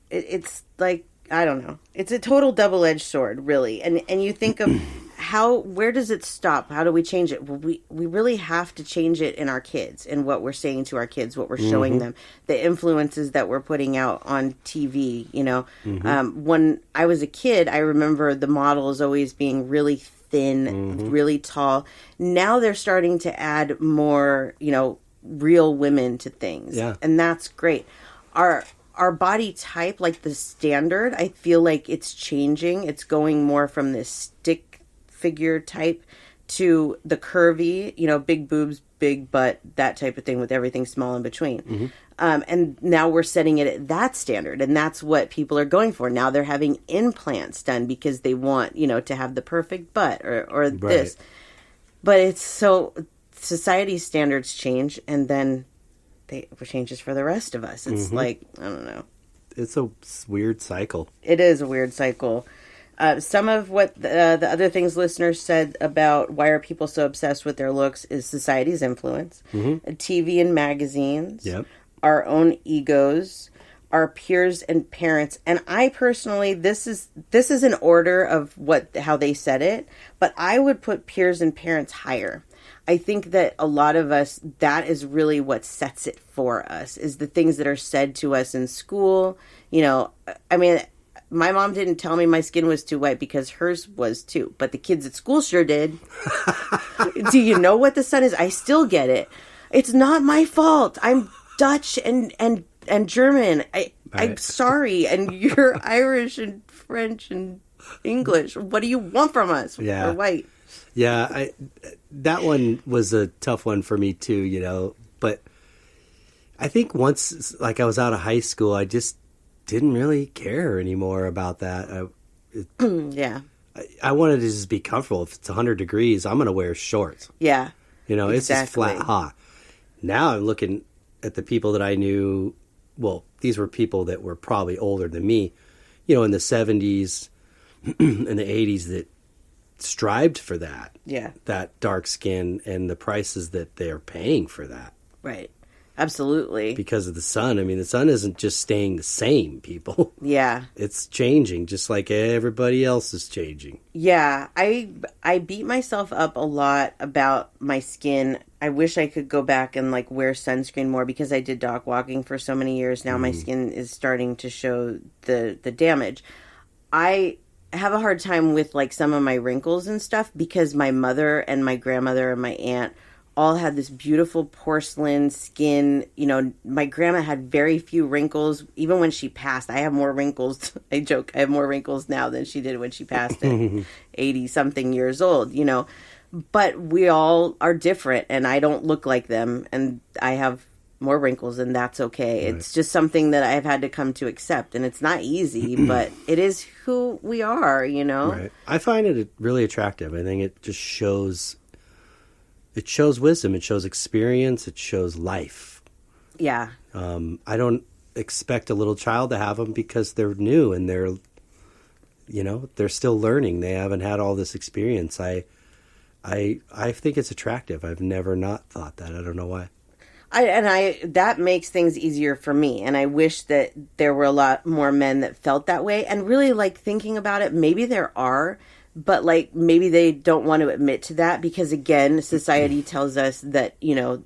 It's like, I don't know. It's a total double-edged sword, really. And you think of where does it stop? How do we change it? Well, we really have to change it in our kids and what we're saying to our kids, what we're showing them, the influences that we're putting out on TV, When I was a kid, I remember the models always being really thin, really tall. Now they're starting to add more, real women to things. Yeah. And that's great. Our body type, like the standard, I feel like it's changing. It's going more from this stick figure type to the curvy, big boobs, big butt, that type of thing with everything small in between. And now we're setting it at that standard, and that's what people are going for. Now they're having implants done because they want, to have the perfect butt or this. But it's so, society's standards change, and then it changes for the rest of us. It's like, I don't know. It's a weird cycle. It is a weird cycle. Some of what the other things listeners said about why are people so obsessed with their looks is society's influence, TV and magazines, our own egos, our peers and parents. And I personally, this is an order of how they said it, but I would put peers and parents higher. I think that a lot of us, that is really what sets it for us, is the things that are said to us in school. I mean, my mom didn't tell me my skin was too white because hers was too, but the kids at school sure did. Do you know what the sun is? I still get it. It's not my fault. I'm Dutch and German. I'm sorry. And you're Irish and French and English. What do you want from us? Yeah. We're white. Yeah, that one was a tough one for me too, but I think once, like, I was out of high school, I just didn't really care anymore about that. I wanted to just be comfortable. If it's 100 degrees, I'm going to wear shorts. Yeah. It's just flat hot. Now I'm looking at the people that I knew. Well, these were people that were probably older than me, in the 70s and the 80s that strived for that. Yeah. That dark skin and the prices that they're paying for that. Right. Absolutely. Because of the sun. I mean, the sun isn't just staying the same, people. Yeah. It's changing just like everybody else is changing. Yeah. I beat myself up a lot about my skin. I wish I could go back and wear sunscreen more because I did dog walking for so many years. Now my skin is starting to show the damage. I have a hard time with some of my wrinkles and stuff because my mother and my grandmother and my aunt all had this beautiful porcelain skin. My grandma had very few wrinkles. Even when she passed, I have more wrinkles. I joke, I have more wrinkles now than she did when she passed at 80 something years old, but we all are different and I don't look like them and I have more wrinkles and that's okay. Right. It's just something that I've had to come to accept and it's not easy, but it is who we are, Right. I find it really attractive. I think it just shows wisdom, it shows experience, it shows life. Yeah. I don't expect a little child to have them because they're new and they're still learning. They haven't had all this experience. I think it's attractive. I've never not thought that. I don't know why. That makes things easier for me. And I wish that there were a lot more men that felt that way. And really, thinking about it, maybe there are, but maybe they don't want to admit to that because, again, society tells us that,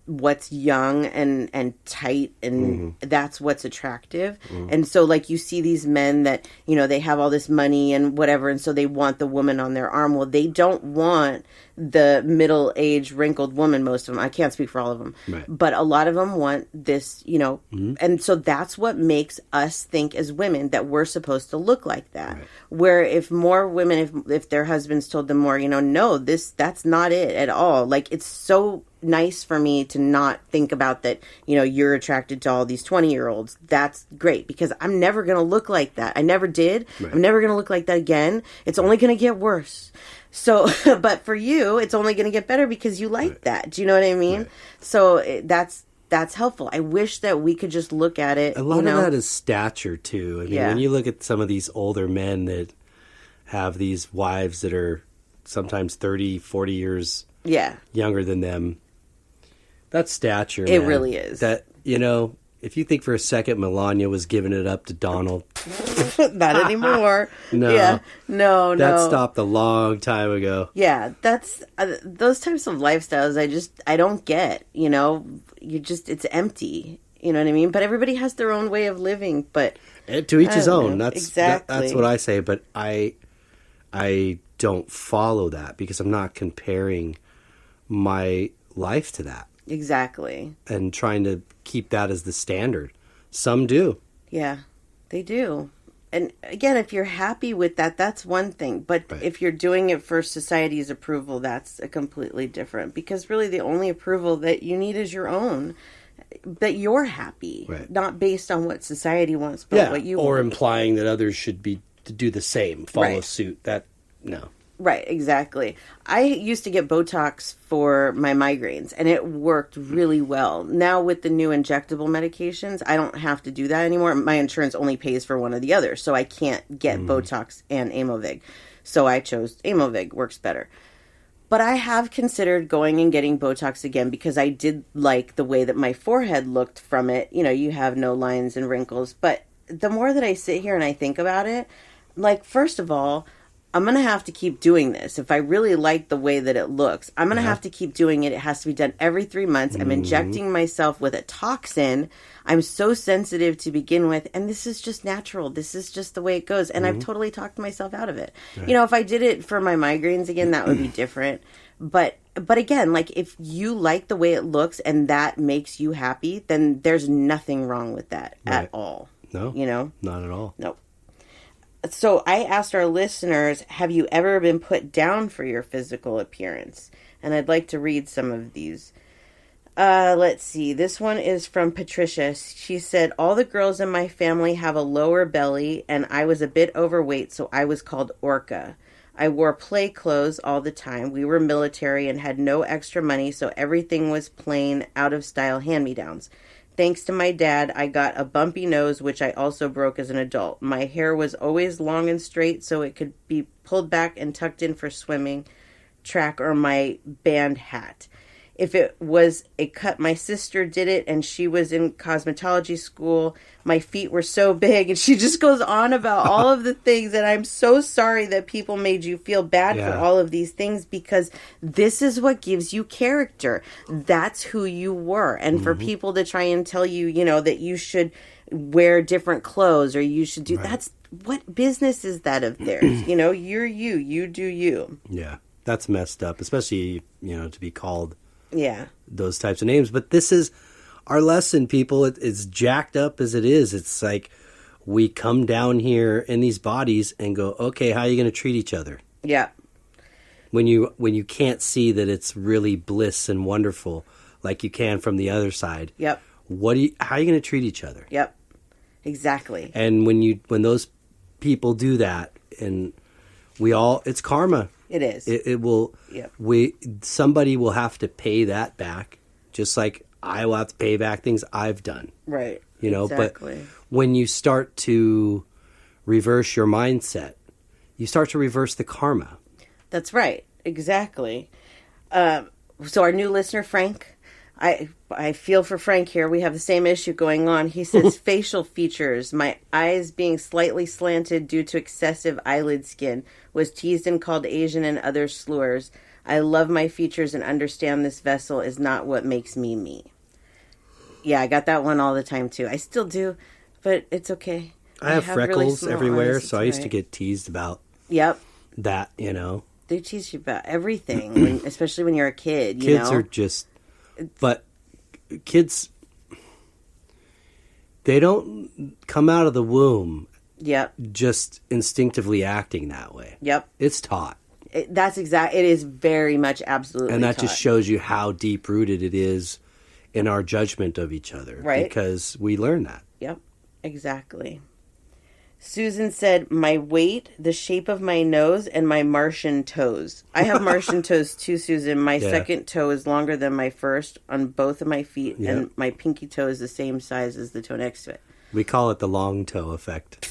what's young and tight and that's what's attractive. And so you see these men that, they have all this money and whatever. And so they want the woman on their arm. Well, they don't want the middle-aged wrinkled woman, most of them. I can't speak for all of them. Right. But a lot of them want this, and so that's what makes us think as women that we're supposed to look like that. Right. Where if more women, if their husbands told them more, no, that's not it at all. It's so nice for me to not think about that, you're attracted to all these 20-year-olds. That's great because I'm never going to look like that. I never did. Right. I'm never going to look like that again. It's only going to get worse. So, but for you, it's only going to get better because you like that. Do you know what I mean? Right. So that's helpful. I wish that we could just look at it. A lot of that is stature too. I mean, when you look at some of these older men that have these wives that are sometimes 30, 40 years younger than them, that's stature. It really is. That, if you think for a second Melania was giving it up to Donald. Not anymore. No. Yeah. No. That stopped a long time ago. Yeah. That's, those types of lifestyles I don't get, it's empty. You know what I mean? But everybody has their own way of living, but. And to each his own. Know. Exactly. That's what I say, but I don't follow that because I'm not comparing my life to that. Exactly. And trying to keep that as the standard. Some do. Yeah, they do. And again, if you're happy with that, that's one thing. But if you're doing it for society's approval, that's a completely different. Because really the only approval that you need is your own. That you're happy. Right. Not based on what society wants, but what you want. Or implying that others should be to do the same, follow suit. No. Right, exactly. I used to get Botox for my migraines, and it worked really well. Now with the new injectable medications, I don't have to do that anymore. My insurance only pays for one or the other, so I can't get Botox and Aimovig. So I chose Aimovig, works better. But I have considered going and getting Botox again because I did like the way that my forehead looked from it. You know, you have no lines and wrinkles. But the more that I sit here and I think about it, like, first of all, I'm going to have to keep doing this. If I really like the way that it looks, I'm going to have to keep doing it. It has to be done every 3 months. I'm injecting myself with a toxin. I'm so sensitive to begin with. And this is just natural. This is just the way it goes. And I've totally talked myself out of it. Right. You know, if I did it for my migraines again, that would be different. But again, like, if you like the way it looks and that makes you happy, then there's nothing wrong with that at all. No. You know? Not at all. Nope. So I asked our listeners, have you ever been put down for your physical appearance? And I'd like to read some of these. Let's see. This one is from Patricia. She said, all the girls in my family have a lower belly, and I was a bit overweight, so I was called Orca. I wore play clothes all the time. We were military and had no extra money, so everything was plain, out-of-style hand-me-downs. Thanks to my dad, I got a bumpy nose, which I also broke as an adult. My hair was always long and straight, so it could be pulled back and tucked in for swimming, track, or my band hat. If it was a cut, my sister did it, and she was in cosmetology school. My feet were so big, and she just goes on about all of the things, and I'm so sorry that people made you feel bad for all of these things, because this is what gives you character. That's who you were. And for people to try and tell you, you know, that you should wear different clothes, or you should do, that's, what business is that of theirs? You know, you're you do you. Yeah, that's messed up, especially, you know, to be called those types of names. But this is our lesson, people. It's jacked up as it is. It's like we come down here in these bodies and go, okay, how are you going to treat each other? Yeah. When you can't see that it's really bliss and wonderful like you can from the other side. Yep. How are you going to treat each other? Yep. Exactly. And when those people do that, and it's karma. It is. It will. Yep. Somebody will have to pay that back, just like I will have to pay back things I've done. Right. You know, exactly. But when you start to reverse your mindset, you start to reverse the karma. That's right. Exactly. So our new listener, Frank, I feel for Frank here. We have the same issue going on. He says, facial features, my eyes being slightly slanted due to excessive eyelid skin, was teased and called Asian and other slurs. I love my features and understand this vessel is not what makes me me. Yeah, I got that one all the time too. I still do, but it's okay. I have freckles really everywhere, eyes, so I used to get teased about that, you know. They tease you about everything, especially when you're a kid, you Kids know? are just... But kids, they don't come out of the womb just instinctively acting that way. Yep. It's taught. It is very much absolutely And that taught. just shows you how deep-rooted it is in our judgment of each other. Right. Because we learn that. Yep, exactly. Susan said, my weight, the shape of my nose, and my Martian toes. I have Martian toes too, Susan. My second toe is longer than my first on both of my feet, and my pinky toe is the same size as the toe next to it. We call it the long toe effect.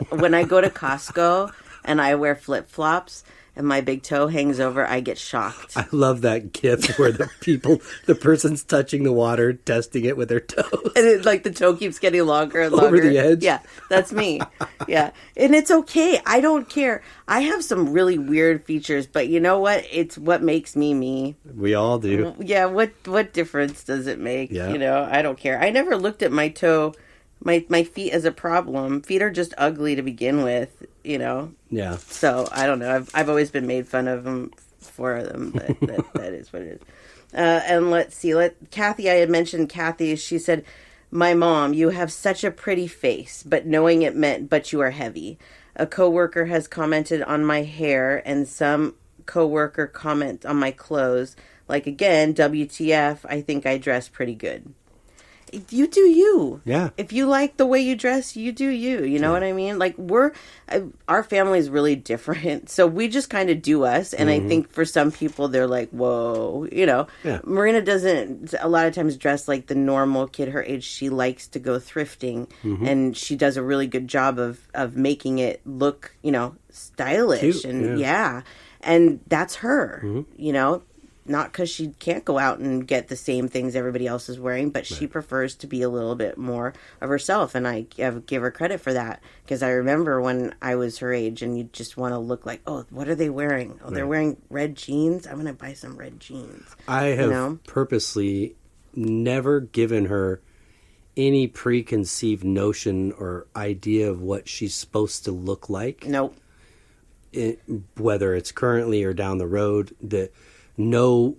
When I go to Costco and I wear flip-flops and my big toe hangs over, I get shocked. I love that gif where the person's touching the water, testing it with their toes. And the toe keeps getting longer and longer. Over the edge? Yeah, that's me. Yeah. And it's okay. I don't care. I have some really weird features, but you know what? It's what makes me me. We all do. Yeah, what difference does it make? Yeah. You know, I don't care. I never looked at my toe, my feet as a problem. Feet are just ugly to begin with, you know? Yeah. So, I don't know. I've always been made fun of them for them, but that is what it is. And let's see. Kathy, I had mentioned Kathy. She said, My mom, you have such a pretty face, but knowing it meant, but you are heavy. A coworker has commented on my hair, and some coworker comment on my clothes. Like, again, WTF, I think I dress pretty good. You do you. Yeah. If you like the way you dress, you do you. You know what I mean? Like, our family is really different. So we just kind of do us. And I think for some people, they're like, whoa, you know. Yeah. Marina doesn't a lot of times dress like the normal kid her age. She likes to go thrifting. And she does a really good job of making it look, you know, stylish. Cute, and yeah. And that's her, you know. Not because she can't go out and get the same things everybody else is wearing, but she prefers to be a little bit more of herself. And I give her credit for that, because I remember when I was her age and you just want to look like, oh, what are they wearing? Oh, they're wearing red jeans. I'm going to buy some red jeans. I have purposely never given her any preconceived notion or idea of what she's supposed to look like. Nope. Whether it's currently or down the road, that no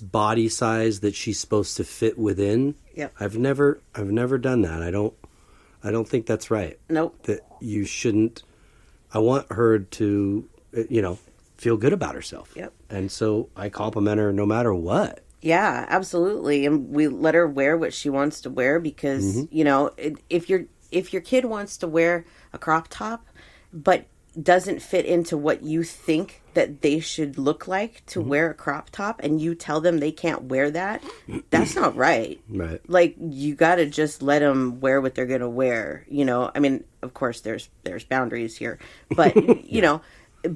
body size that she's supposed to fit within. Yep. I've never done that. I don't think that's right. Nope. That you shouldn't. I want her to, you know, feel good about herself. Yep. And so I compliment her no matter what. Yeah, absolutely. And we let her wear what she wants to wear, because, you know, if your kid wants to wear a crop top, but doesn't fit into what you think that they should look like to wear a crop top, and you tell them they can't wear that, that's not right. Right. Like, you got to just let them wear what they're going to wear. You know, I mean, of course there's boundaries here, but you know,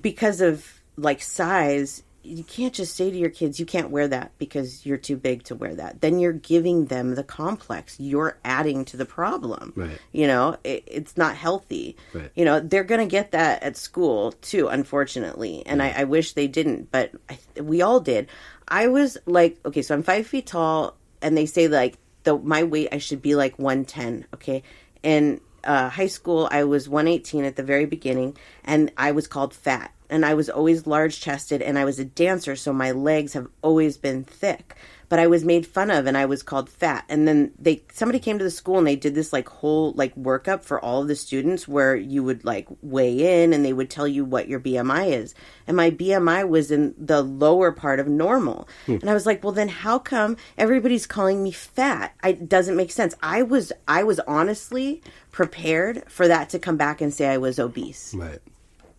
because of like size, you can't just say to your kids, you can't wear that because you're too big to wear that. Then you're giving them the complex. You're adding to the problem. Right. You know, it's not healthy. Right. You know, they're going to get that at school too, unfortunately. And I wish they didn't, but we all did. I was like, okay, so I'm 5 feet tall, and they say like my weight, I should be like 110. Okay. And high school, I was 118 at the very beginning, and I was called fat. And I was always large-chested, and I was a dancer, so my legs have always been thick. But I was made fun of, and I was called fat. And then somebody came to the school, and they did this like whole like workup for all of the students, where you would like weigh in, and they would tell you what your BMI is. And my BMI was in the lower part of normal. And I was like, well, then how come everybody's calling me fat? It doesn't make sense. I was honestly prepared for that to come back and say I was obese. Right.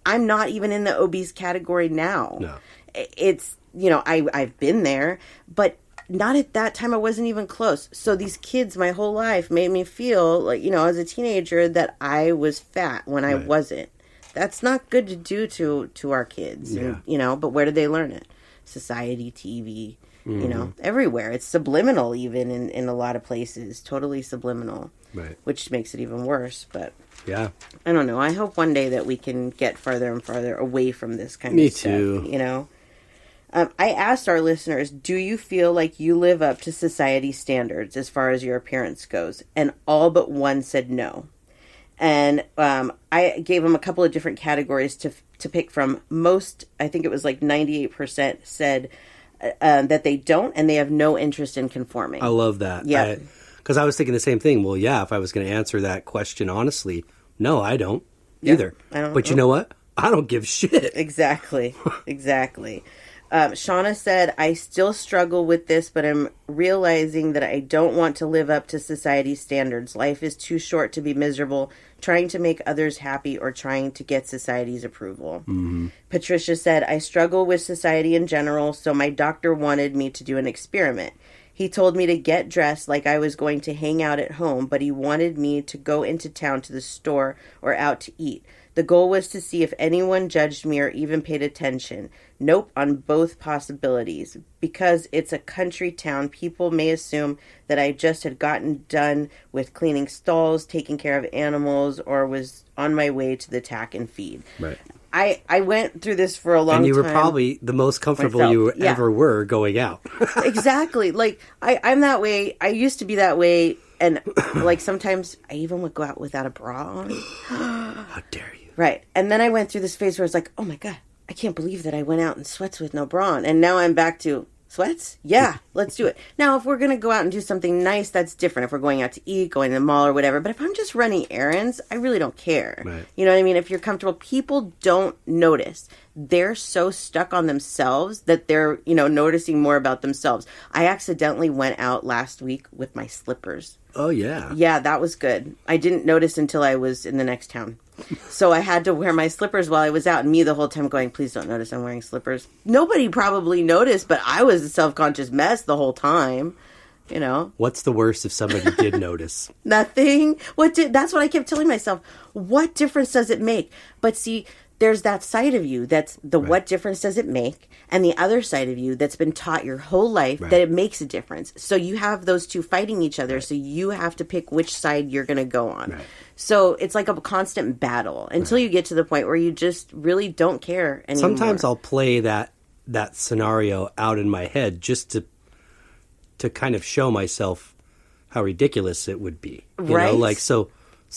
I'm not even in the obese category now. No. It's, you know, I've been there, but not at that time. I wasn't even close. So these kids my whole life made me feel like, you know, as a teenager, that I was fat when I wasn't. That's not good to do to our kids. Yeah. And, you know, but where did they learn it? Society, TV, you know, everywhere. It's subliminal even in a lot of places. Totally subliminal. Right. Which makes it even worse, but... Yeah. I don't know. I hope one day that we can get farther and farther away from this kind Me of stuff. too. You know? I asked our listeners, do you feel like you live up to society's standards as far as your appearance goes? And all but one said no. And I gave them a couple of different categories to pick from. Most, I think it was like 98% said that they don't, and they have no interest in conforming. I love that. Yeah. Because I was thinking the same thing. Well, yeah, if I was going to answer that question honestly, no, I don't either. I don't. But you know what? I don't give shit. Exactly. Exactly. Shauna said, I still struggle with this, but I'm realizing that I don't want to live up to society's standards. Life is too short to be miserable, trying to make others happy or trying to get society's approval. Mm-hmm. Patricia said, I struggle with society in general, so my doctor wanted me to do an experiment. He told me to get dressed like I was going to hang out at home, but he wanted me to go into town to the store or out to eat. The goal was to see if anyone judged me or even paid attention. Nope on both possibilities. Because it's a country town, people may assume that I just had gotten done with cleaning stalls, taking care of animals, or was on my way to the tack and feed. Right. I went through this for a long time. And you were probably the most comfortable you ever were going out. Exactly. Like, I'm that way. I used to be that way. And, like, sometimes I even would go out without a bra on. How dare you? Right. And then I went through this phase where it's like, oh, my God, I can't believe that I went out in sweats with no bra on. And now I'm back to, Sweats? Yeah, let's do it. Now, if we're going to go out and do something nice, that's different. If we're going out to eat, going to the mall or whatever. But if I'm just running errands, I really don't care. Right. You know what I mean? If you're comfortable, people don't notice. They're so stuck on themselves that they're, noticing more about themselves. I accidentally went out last week with my slippers. Oh, yeah. Yeah, that was good. I didn't notice until I was in the next town. So I had to wear my slippers while I was out, and me the whole time going, please don't notice I'm wearing slippers. Nobody probably noticed, but I was a self-conscious mess the whole time, What's the worst if somebody did notice? Nothing. That's what I kept telling myself. What difference does it make? But see, there's that side of you that's the what difference does it make, and the other side of you that's been taught your whole life that it makes a difference. So you have those two fighting each other, so you have to pick which side you're going to go on. Right. So it's like a constant battle until you get to the point where you just really don't care anymore. Sometimes I'll play that scenario out in my head just to kind of show myself how ridiculous it would be. You know, like so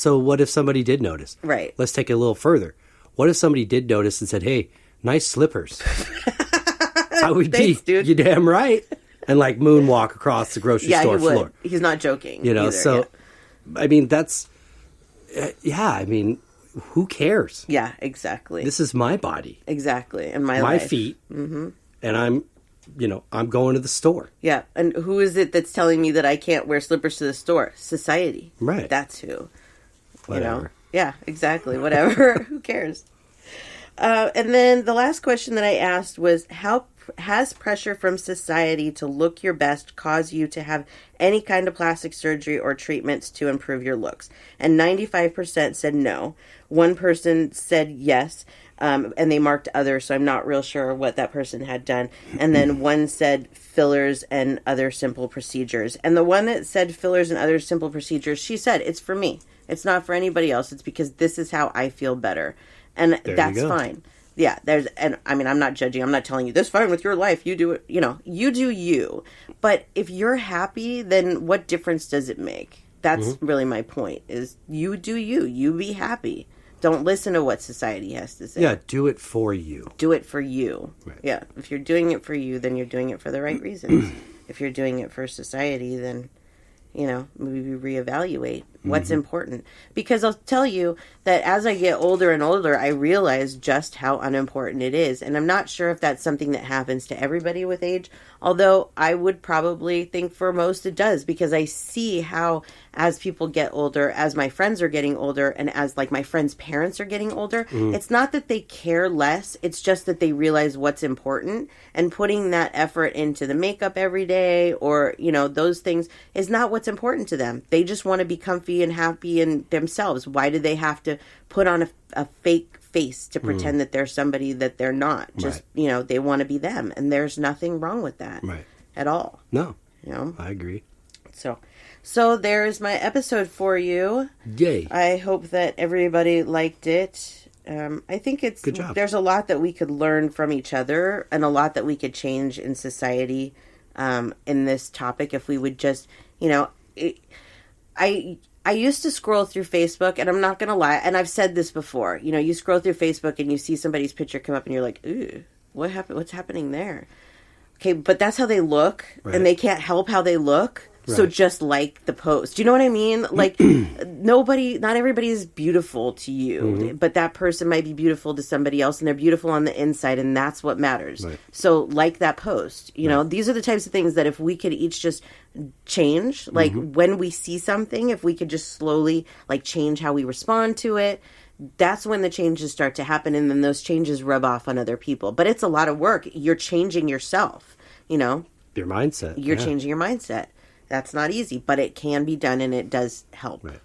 what if somebody did notice? Right. Let's take it a little further. What if somebody did notice and said, "Hey, nice slippers"? I would Thanks, be, dude. you damn right, and like moonwalk across the grocery store he would. floor. He's not joking. I mean, that's, I mean, who cares? Yeah, exactly. This is my body. Exactly. And my My life. feet. Mm-hmm. And I'm going to the store. Yeah. And who is it that's telling me that I can't wear slippers to the store? Society. Right. That's who. Whatever. Yeah, exactly. Whatever. Who cares? And then the last question that I asked was, how has pressure from society to look your best caused you to have any kind of plastic surgery or treatments to improve your looks? And 95% said no. One person said yes, and they marked other, so I'm not real sure what that person had done. And then one said fillers and other simple procedures. And the one that said fillers and other simple procedures, she said, it's for me. It's not for anybody else. It's because this is how I feel better. And that's fine. Yeah, I'm not judging. I'm not telling you, this is fine with your life. You do it, you do you. But if you're happy, then what difference does it make? That's really my point, is you do you. You be happy. Don't listen to what society has to say. Yeah, do it for you. Do it for you. Right. Yeah, if you're doing it for you, then you're doing it for the right reasons. If you're doing it for society, then, maybe reevaluate what's important. Because I'll tell you that as I get older and older, I realize just how unimportant it is. And I'm not sure if that's something that happens to everybody with age, although I would probably think for most it does, because I see how as people get older, as my friends are getting older, and as like my friends' parents are getting older, it's not that they care less, it's just that they realize what's important, and putting that effort into the makeup every day or, those things is not what's important to them. They just want to be comfy and happy in themselves. Why do they have to put on a fake face to pretend that they're somebody that they're not? Just, they want to be them, and there's nothing wrong with that at all. No, I agree. So there's my episode for you. Yay. I hope that everybody liked it. I think Good job. there's a lot that we could learn from each other and a lot that we could change in society in this topic if we would just, I used to scroll through Facebook, and I'm not going to lie, and I've said this before, you scroll through Facebook and you see somebody's picture come up and you're like, ooh, what happened? What's happening there? Okay, but that's how they look, and they can't help how they look. So just like the post. Do you know what I mean? Like, not everybody is beautiful to you, but that person might be beautiful to somebody else, and they're beautiful on the inside, and that's what matters. Right. So like that post, these are the types of things that if we could each just change, like when we see something, if we could just slowly like change how we respond to it, that's when the changes start to happen, and then those changes rub off on other people. But it's a lot of work. You're changing yourself, Your mindset. You're changing your mindset. That's not easy, but it can be done, and it does help. Right.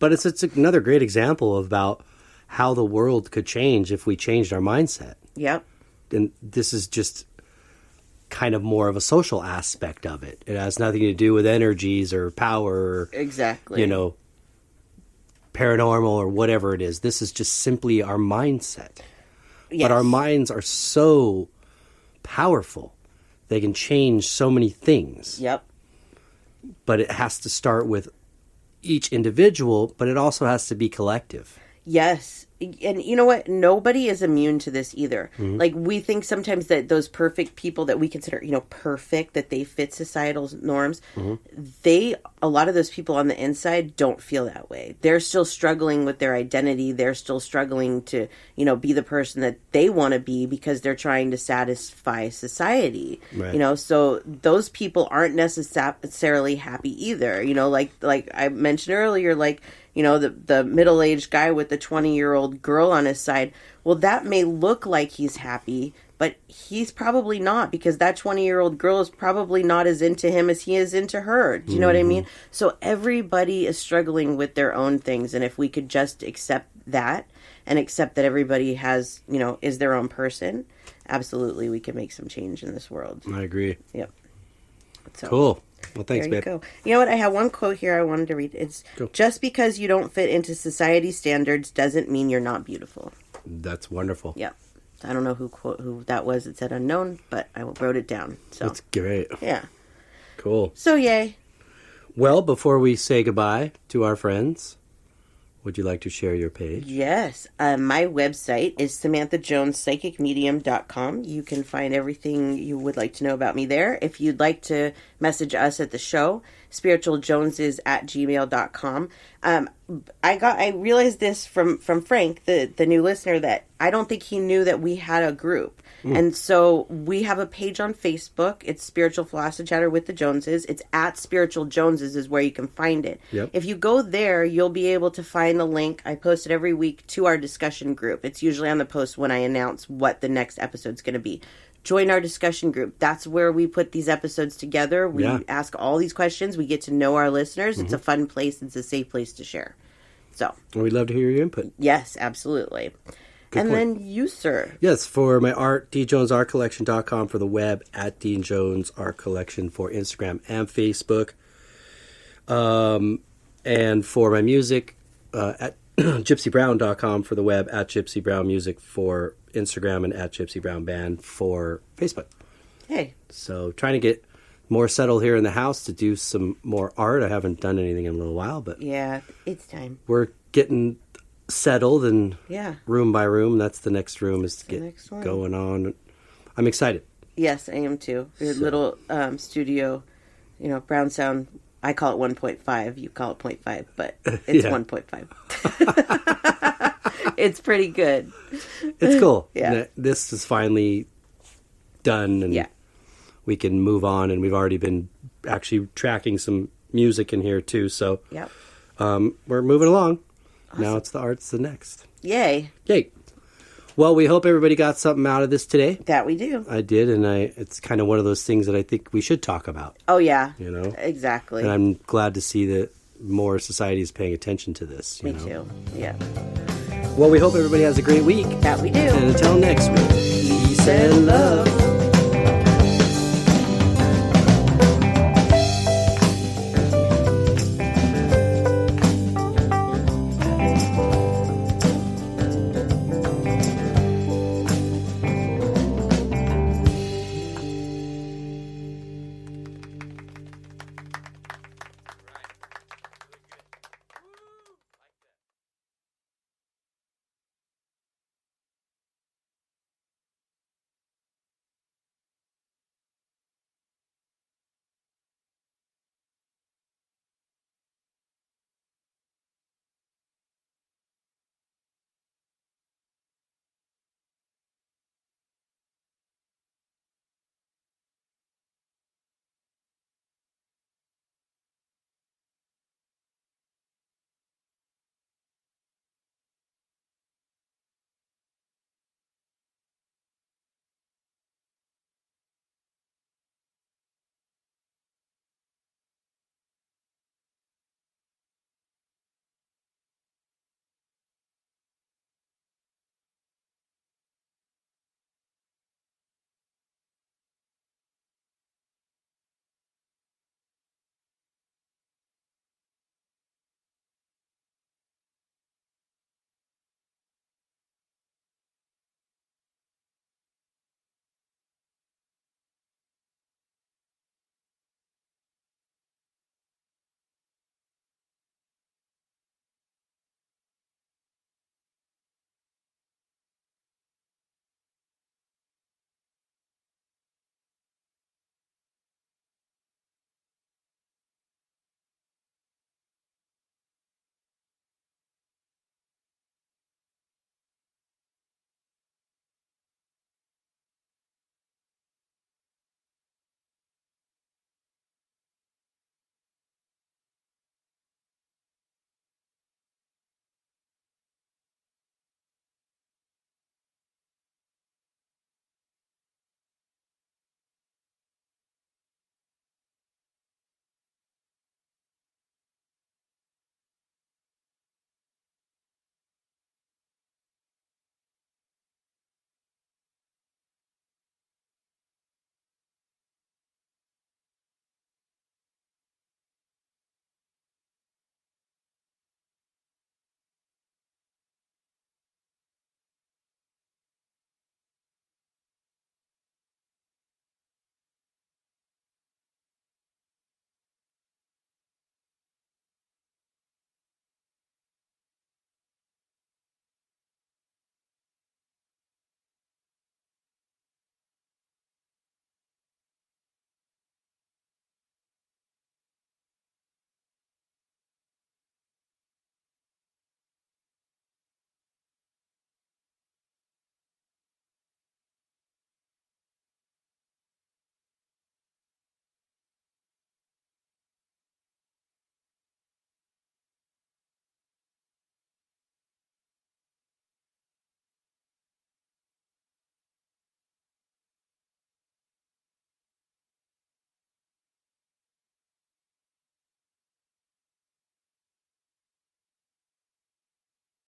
But it's another great example about how the world could change if we changed our mindset. Yep. And this is just kind of more of a social aspect of it. It has nothing to do with energies or power or, exactly. Paranormal or whatever it is. This is just simply our mindset. Yes. But our minds are so powerful. They can change so many things. Yep. But it has to start with each individual, but it also has to be collective. Yes. and you know what? Nobody is immune to this either. Like, we think sometimes that those perfect people that we consider, perfect, that they fit societal norms, a lot of those people on the inside don't feel that way. They're still struggling with their identity. They're still struggling to, be the person that they want to be because they're trying to satisfy society. Right. So those people aren't necessarily happy either. Like I mentioned earlier, like, the middle-aged guy with the 20-year-old girl on his side. Well, that may look like he's happy, but he's probably not, because that 20-year-old girl is probably not as into him as he is into her. Do you know what I mean? So everybody is struggling with their own things. And if we could just accept that and accept that everybody has, is their own person, absolutely, we can make some change in this world. I agree. Yep. So, cool. Well, thanks, there you babe. go. You know what? I have one quote here I wanted to read. It's, just because you don't fit into society's standards doesn't mean you're not beautiful. That's wonderful. Yep. I don't know who that was. It said unknown, but I wrote it down. So that's great. Yeah. Cool. So yay. Well, before we say goodbye to our friends, would you like to share your page? Yes. My website is SamanthaJonesPsychicMedium.com. You can find everything you would like to know about me there. If you'd like to message us at the show, spiritualjoneses@gmail.com. I realized this from Frank, the new listener, that I don't think he knew that we had a group. And so we have a page on Facebook. It's Spiritual Philosophy Chatter with the Joneses. It's at Spiritual Joneses is where you can find it. Yep. If you go there, you'll be able to find the link. I post it every week to our discussion group. It's usually on the post when I announce what the next episode's going to be. Join our discussion group. That's where we put these episodes together. We ask all these questions. We get to know our listeners. It's a fun place. It's a safe place to share. So, Well, we'd love to hear your input. yes, absolutely. Good and point. then you, sir. Yes, for my art, djonesartcollection.com for the web, at Dean Jones Art Collection for Instagram and Facebook. And for my music, at gypsybrown.com for the web, at Gypsy Brown Music for Instagram, and at Gypsy Brown Band for Facebook. Hey. So trying to get more settled here in the house to do some more art. I haven't done anything in a little while, but Yeah, it's time. we're getting settled, and Yeah. room by room, that's the next room is to the get next one. going on. I'm excited. Yes, I am too. Your little studio, Brown Sound. I call it 1.5. You call it 0.5, but it's Yeah. 1.5. It's pretty good. It's cool. Yeah. This is finally done, and Yeah. we can move on, and we've already been actually tracking some music in here too, so Yep. we're moving along. Now it's the arts the next. Yay. Yay. Well, we hope everybody got something out of this today. That we do. I did, and it's kind of one of those things that I think we should talk about. Oh, yeah. And Exactly. I'm glad to see that more society is paying attention to this. Me too. Yeah. Well, we hope everybody has a great week. That we do. And until next week.